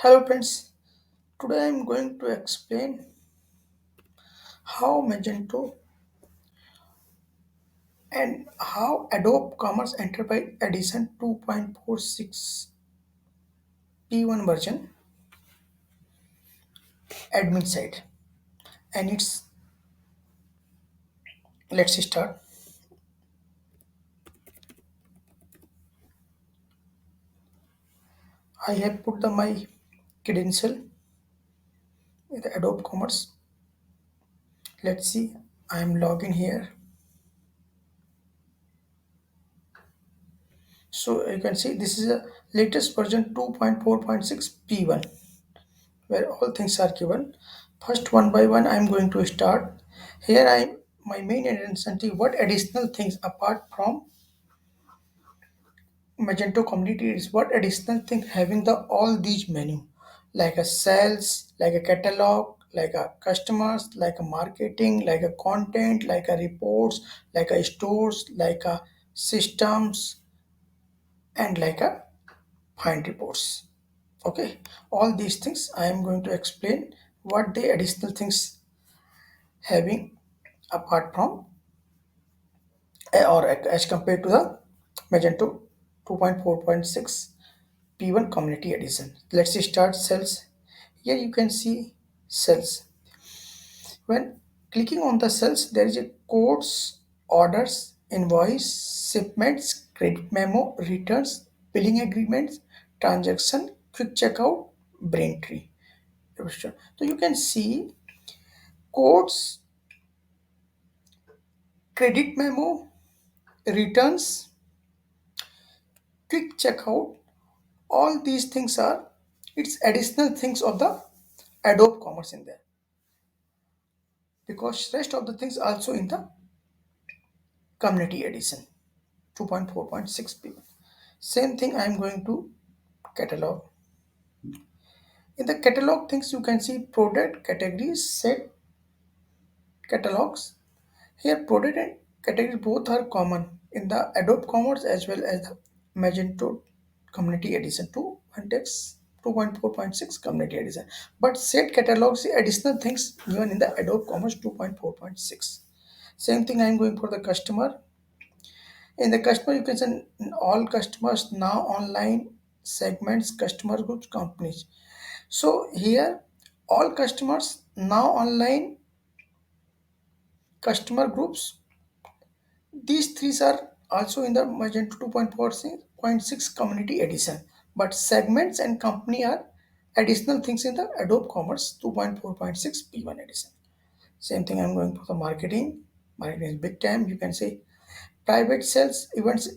Hello friends, today I am going to explain how Magento and how Adobe Commerce Enterprise Edition 2.46 P1 version admin side. And it's let's start. I have put my credential in the Adobe Commerce. Let's see. I am logging here. So you can see this is a latest version 2.4.6 P1 where all things are given. First, one by one, I'm going to start. Here, I'm my main identity. What additional things apart from Magento community is what additional thing having the all these menu, like a sales, like a catalog, like a customers, like a marketing, like a content, like a reports, like a stores, like a systems, and like a find reports. Okay, all these things I am going to explain what the additional things having apart from or as compared to the Magento 2.4.6 P1 Community Edition. Let's start cells. Here you can see cells. When clicking on the cells, there is a codes, orders, invoice, shipments, credit memo, returns, billing agreements, transaction, quick checkout, brain tree. So you can see codes, credit memo, returns, quick checkout, all these things are it's additional things of the Adobe Commerce in there because rest of the things also in the Community Edition 2.4.6 p. Same thing I am going to catalog. In the catalog things you can see product categories set catalogs. Here product and category both are common in the Adobe Commerce as well as the Magento Community Edition 2 context 2.4.6 Community Edition. But set catalogs the additional things given in the Adobe Commerce 2.4.6. Same thing I am going for the customer. In the customer you can send all customers now online segments, customer groups, companies. So here all customers now online customer groups. These three are also in the Magento 2.4.6 Community Edition, but segments and company are additional things in the Adobe Commerce 2.4.6 P1 edition. Same thing I'm going for the marketing. Marketing is big time. You can say private sales, events,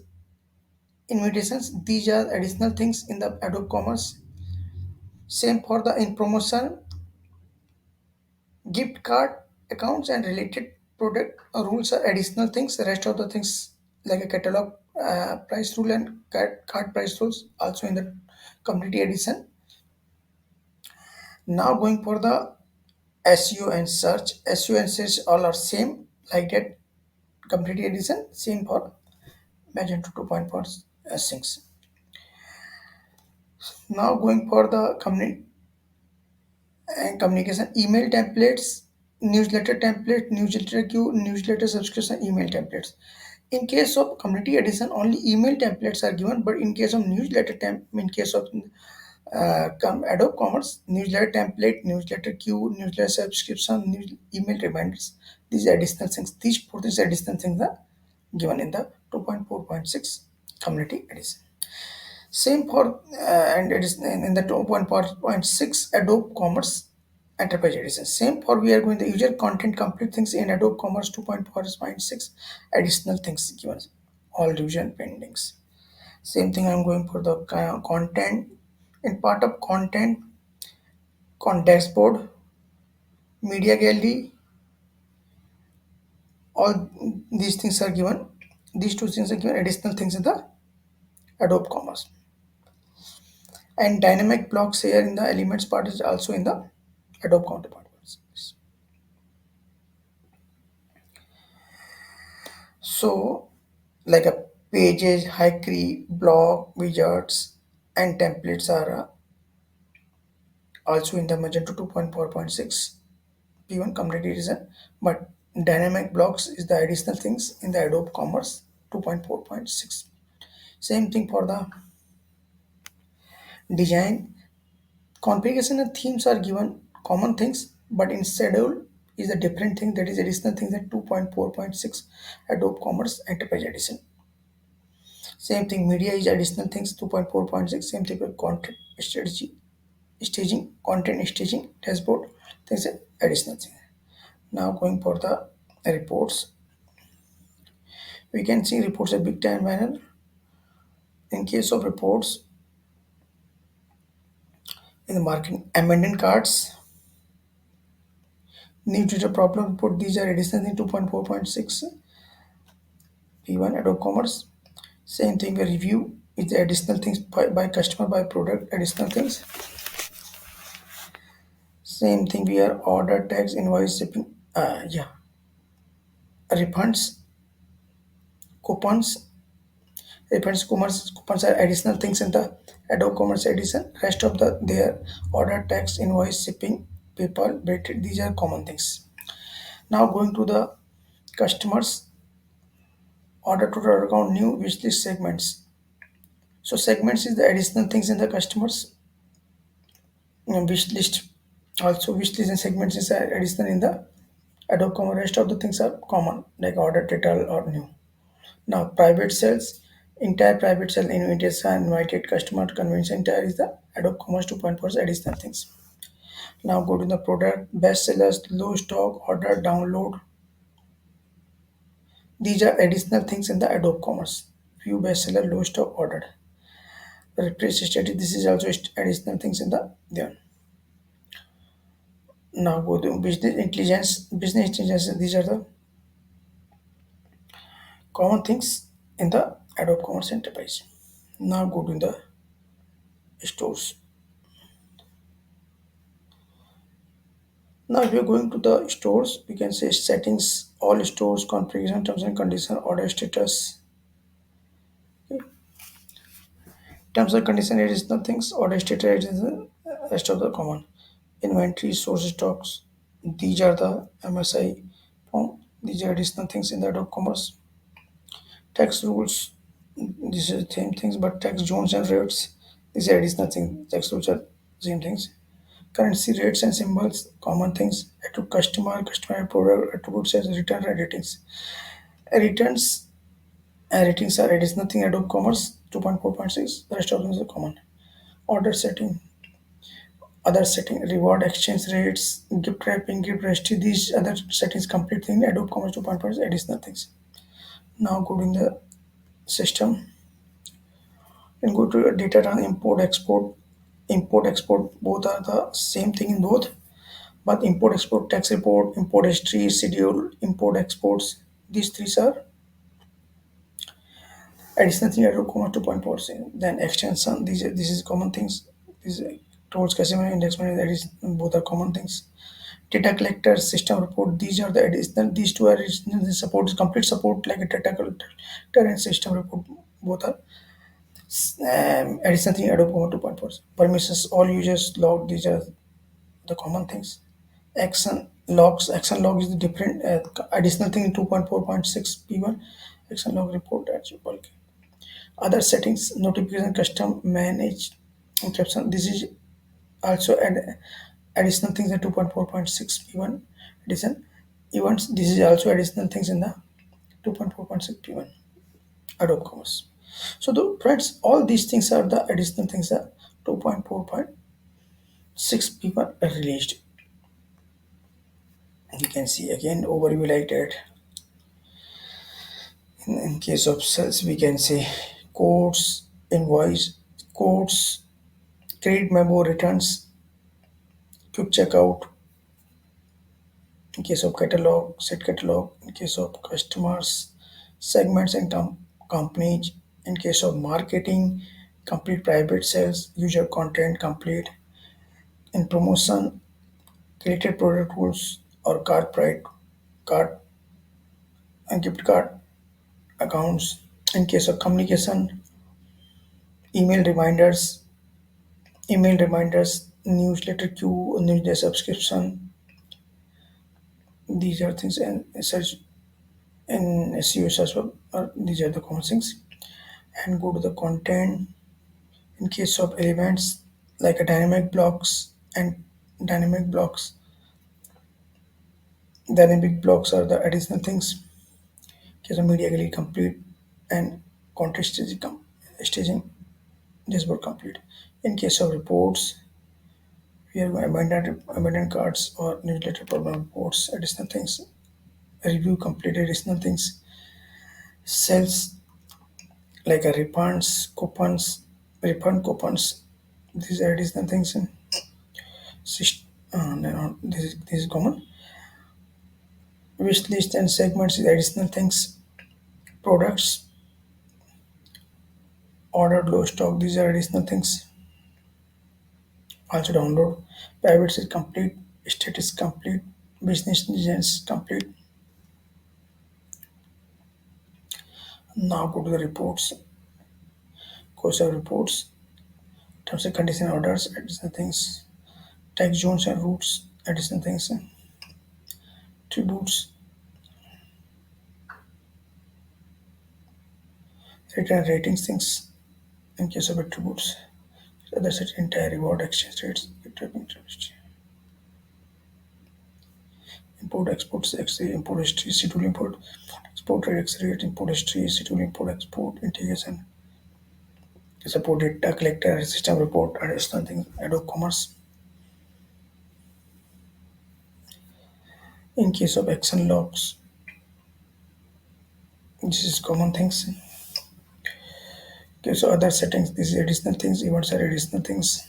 invitations. These are additional things in the Adobe Commerce. Same for the in promotion, gift card accounts and related product rules are additional things. The rest of the things like a catalog price rule and card price rules also in the community edition. Now going for the SEO and search. SEO and search all are same like that community edition. Same for Magento 2.6. Now going for the community and communication email templates, newsletter template, newsletter queue, newsletter subscription, email templates. In case of community edition, only email templates are given, but in case of in case of Adobe Commerce, newsletter template, newsletter queue, newsletter subscription, email reminders, these additional things, these for these additional things are given in the 2.4.6 community edition. Same for and it is in the 2.4.6 Adobe Commerce Enterprise Edition. Same for we are going the user content complete things in Adobe Commerce 2.4.6 additional things given all revision pendings. Same thing I'm going for the content in part of content, dashboard, media gallery, all these things are given. These two things are given additional things in the Adobe Commerce. And dynamic blocks here in the elements part is also in the Adobe counterpart. So, like a pages, hierarchy, block, widgets, and templates are Also in the Magento 2.4.6 P1 complete reason, but dynamic blocks is the additional things in the Adobe Commerce 2.4.6. Same thing for the design. Configuration and themes are given common things, but in schedule is a different thing, that is additional things at 2.4.6 Adobe Commerce Enterprise Edition. Same thing, media is additional things 2.4.6. Same thing with content strategy, staging, content staging, dashboard, things are additional thing. Now going for the reports, we can see reports a big time banner. In case of reports, in the marketing, abandoned cards, new data problem report, these are additional in 2.4.6 P1 Adobe Commerce. Same thing, a review is the additional things by customer, by product, additional things. Same thing, we are order tags, invoice, shipping, refunds, coupons. Refunds, coupons are additional things in the Adobe Commerce Edition. Rest of the their order tags, invoice, shipping, PayPal, rated, these are common things. Now going to the customers, order to order account, new wishlist segments. So segments is the additional things in the customers wish list. Also wish list and segments is additional in the Adobe Commerce. Rest of the things are common like order title or new. Now private sales, entire private sale invitation, invited customer convention, entire is the Adobe Commerce 2.4 additional things. Now go to the product, best sellers, low stock, order, download. These are additional things in the Adobe Commerce. View bestseller, low stock, ordered. Replace status, this is also additional things in the there. Now go to business intelligence. Business intelligence, these are the common things in the Adobe Commerce Enterprise. Now go to the stores. Now if you're going to the stores, we can say settings, all stores, configuration, terms and condition, order status. Okay. Terms and condition additional things, order status is the rest of the common. Inventory, source stocks, these are the MSI form. These are additional things in the Adobe Commerce. Tax rules, this is the same things, but tax zones and rates, these are additional things. Tax rules are same things. Currency rates and symbols, common things. To customer product attributes as return and ratings. Returns and ratings are additional thing Adobe Commerce 2.4.6. The rest of them are common. Order setting, other setting, reward exchange rates, gift wrapping, gift registry, these other settings complete thing Adobe Commerce 2.4 is additional things. Now go to the system and go to data run, import export. Import export both are the same thing in both, but import export tax report, import history, schedule, import exports, these three are additional thing Adobe Commerce 2.4. Then extension, this is common things. These tools customer index manager, both are common things. Data collector, system report, these are the additional, these two are additional support, complete support like a data collector and system report, both are additional thing Adobe Commerce 2.4. Permissions, all users log, these are the common things. Action log is the different additional thing in 2.4.6 P1. Action log report at bulk. Other settings, notification, custom, manage, encryption. This is also additional things in 2.4.6 P1 edition. Events, this is also additional things in the 2.4.6 P1 Adobe Commerce. So the friends, all these things are the additional things that 2.4.6 P1 released. You can see again overview like that. In case of sales, we can say codes, invoice, codes, credit memo, returns, quick checkout. In case of catalog, set catalog. In case of customers, segments and companies. In case of marketing, complete private sales, user content, complete. In promotion, created product rules or card and gift card accounts. In case of communication, email reminders, newsletter queue, newsletter subscription. These are things and search in SEO as well. These are the common things. And go to the content. In case of elements like a dynamic blocks, dynamic blocks are the additional things. Case of media gallery complete and content staging dashboard complete. In case of reports, we have abandoned cards or newsletter problem reports, additional things. Review complete additional things. Sales like a refund coupons. These are additional things. In no, this is common. Wish list and segments is additional things. Products ordered low stock. These are additional things. Also download. Private is complete. Status complete. Business intelligence complete. Now go to the reports. Course of reports. Terms and condition orders. Additional things. Tax zones and routes. Additional things. Tributes. Return ratings things. In case of attributes. Other such entire reward exchange rates. Import export import history schedule import export rate rate import history schedule import export integration support data collector system report additional thing Adobe Commerce. In case of action logs, this is common things. Okay, so other settings, this is additional things, events are additional things.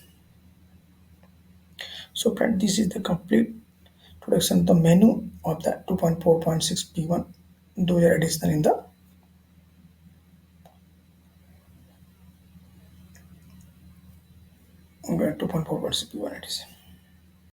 So friend, this is the complete introduction, the menu of the 2.4.6 p1. Those are additional in the 2.4.6 p1 it is.